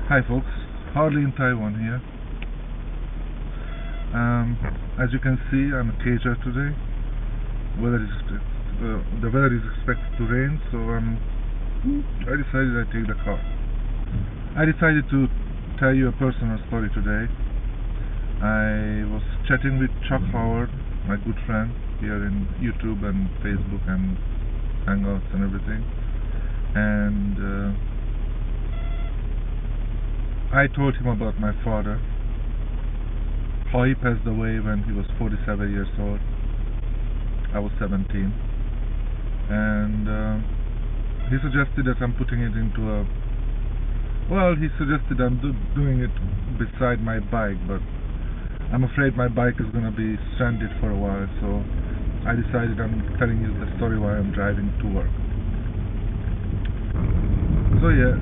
Hi folks, Harley in Taiwan here. As you can see, I'm a cager today. The weather is expected to rain, so I decided I'd take the car. I decided to tell you a personal story today. I was chatting with Chuck Howard, my good friend, here in YouTube and Facebook and Hangouts and everything. And I told him about my father, how he passed away when he was 47 years old. I was 17. And he suggested that I'm putting it into a... Well, he suggested I'm doing it beside my bike, but I'm afraid my bike is going to be stranded for a while, so I decided I'm telling you the story while I'm driving to work. So yeah,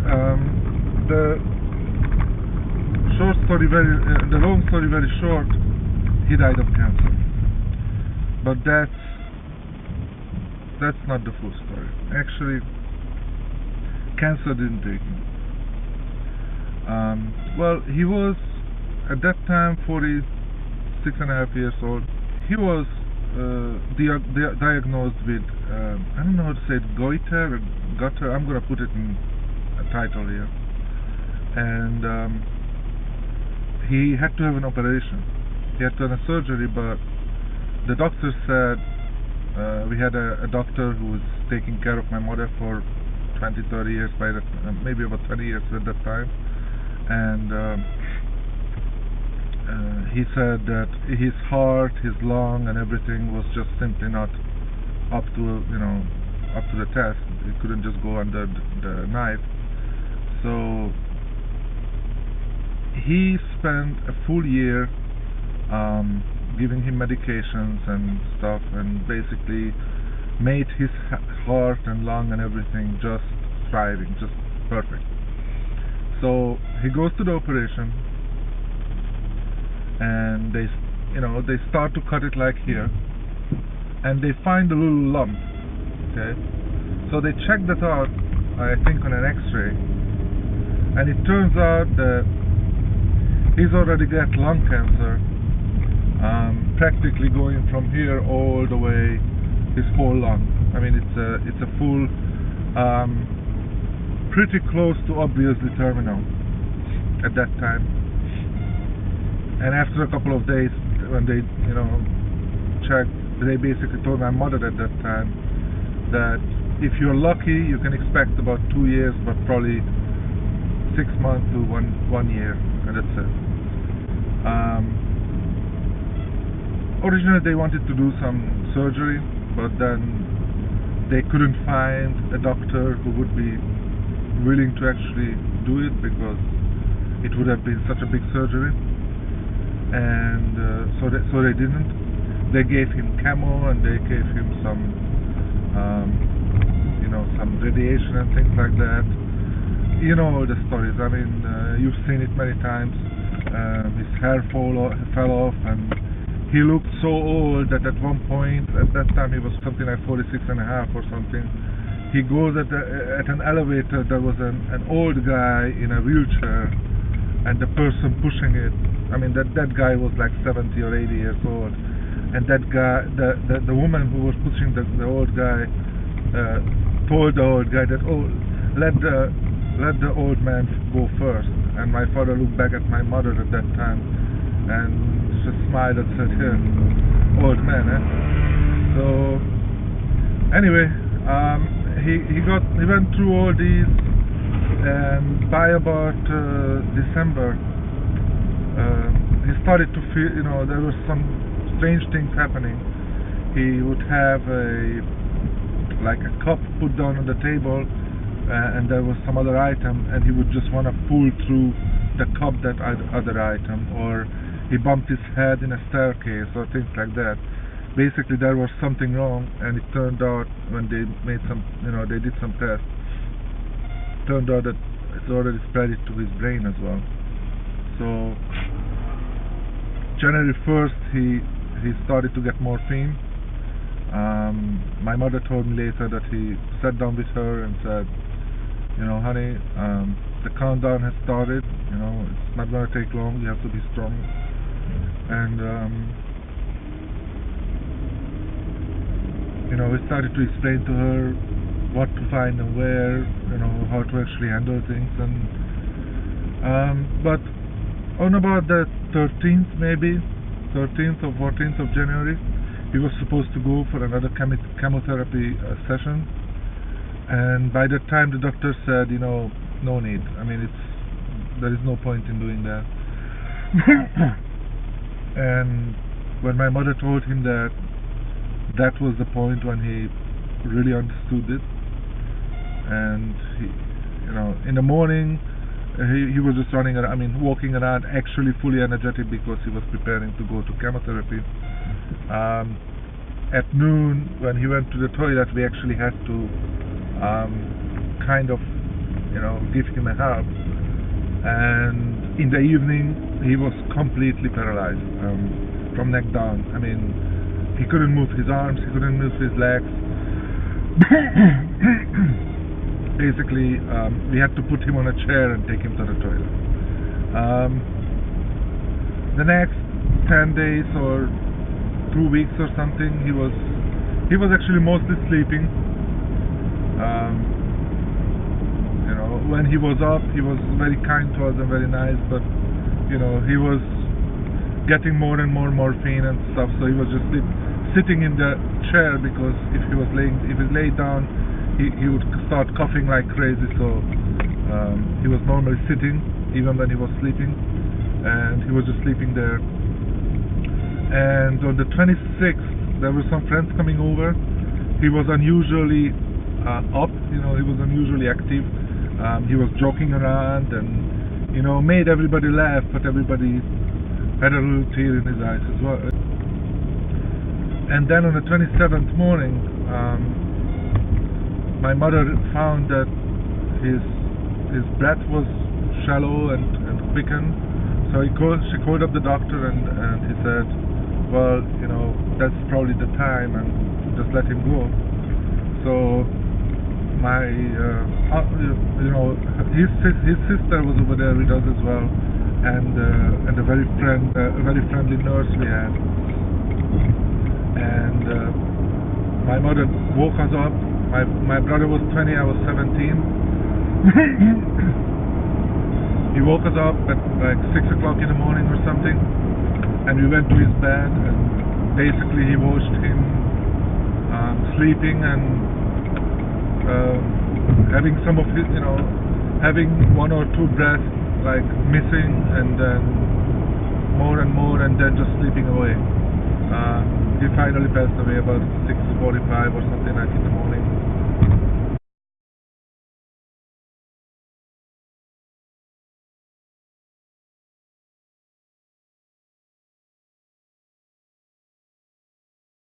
the long story very short, he died of cancer. But that's not the full story. Actually, cancer didn't take him. Well, he was at that time 46.5 years old. He was diagnosed with I don't know how to say it, goiter or gutter. I'm gonna put it in a title here. And he had to have an operation. He had to have a surgery, but the doctor said, we had a doctor who was taking care of my mother for 20-30 years, maybe about 20 years at that time, and he said that his heart, his lung and everything was just simply not up to the test. It couldn't just go under the knife. So he spent a full year giving him medications and stuff, and basically made his heart and lung and everything just thriving, just perfect. So he goes to the operation, and they start to cut it like here, and they find a little lump. Okay, so they check that out, I think on an X-ray, and it turns out that he's already got lung cancer, practically going from here all the way his whole lung. I mean, it's a full, pretty close to obviously terminal at that time. And after a couple of days, when they checked, they basically told my mother at that time that if you're lucky, you can expect about 2 years, but probably 6 months to one year, and that's it. Originally they wanted to do some surgery, but then they couldn't find a doctor who would be willing to actually do it, because it would have been such a big surgery, and so they didn't. They gave him chemo, and they gave him some some radiation and things like that. You know all the stories. I mean, you've seen it many times. His hair fell off, and he looked so old that at one point, at that time he was something like 46.5 or something. He goes at an elevator. There was an old guy in a wheelchair, and the person pushing it, I mean that guy was like 70 or 80 years old, and that guy, the woman who was pushing the old guy, told the old guy that, oh, let the old man go first. And my father looked back at my mother at that time and just smiled and said, here, old man, eh? So anyway, he went through all these, and by about December, he started to feel, there was some strange things happening. He would have a cup put down on the table, and there was some other item, and he would just want to pull through the cup that other item, or he bumped his head in a staircase or things like that. Basically there was something wrong, and it turned out when they made they did some tests, turned out that it's already spread it to his brain as well. So January 1st he he started to get morphine. My mother told me later that he sat down with her and said, honey, the countdown has started. It's not going to take long. You have to be strong. And we started to explain to her what to find and where, how to actually handle things. And but on about the 13th, maybe 13th or 14th of January, he was supposed to go for another chemotherapy session. And by that time, the doctor said, no need. I mean, there is no point in doing that. And when my mother told him that was the point when he really understood it. And he, in the morning, he was just walking around, actually fully energetic because he was preparing to go to chemotherapy. At noon, when he went to the toilet, we actually had to give him a help. And in the evening, he was completely paralyzed from neck down. I mean, he couldn't move his arms, he couldn't move his legs. Basically, we had to put him on a chair and take him to the toilet. The next 10 days or 2 weeks or something, he was actually mostly sleeping. When he was up, he was very kind to us and very nice, but he was getting more and more morphine and stuff, so he was just sitting in the chair, because if he lay down, he would start coughing like crazy. So he was normally sitting even when he was sleeping, and he was just sleeping there. And on the 26th, there were some friends coming over. He was unusually up, he was unusually active. He was joking around and made everybody laugh, but everybody had a little tear in his eyes as well. And then on the 27th morning, my mother found that his breath was shallow and quickened. So she called up the doctor, and he said, well, that's probably the time, and just let him go. So my his sister was over there with us as well, and a very friendly nurse we had. And my mother woke us up. My brother was 20, I was 17. He woke us up at like 6 o'clock in the morning or something, and we went to his bed, and basically he watched him sleeping and having some of his, having one or two breaths like missing, and then more and more, and then just sleeping away. He finally passed away about 6:45 or something like in the morning.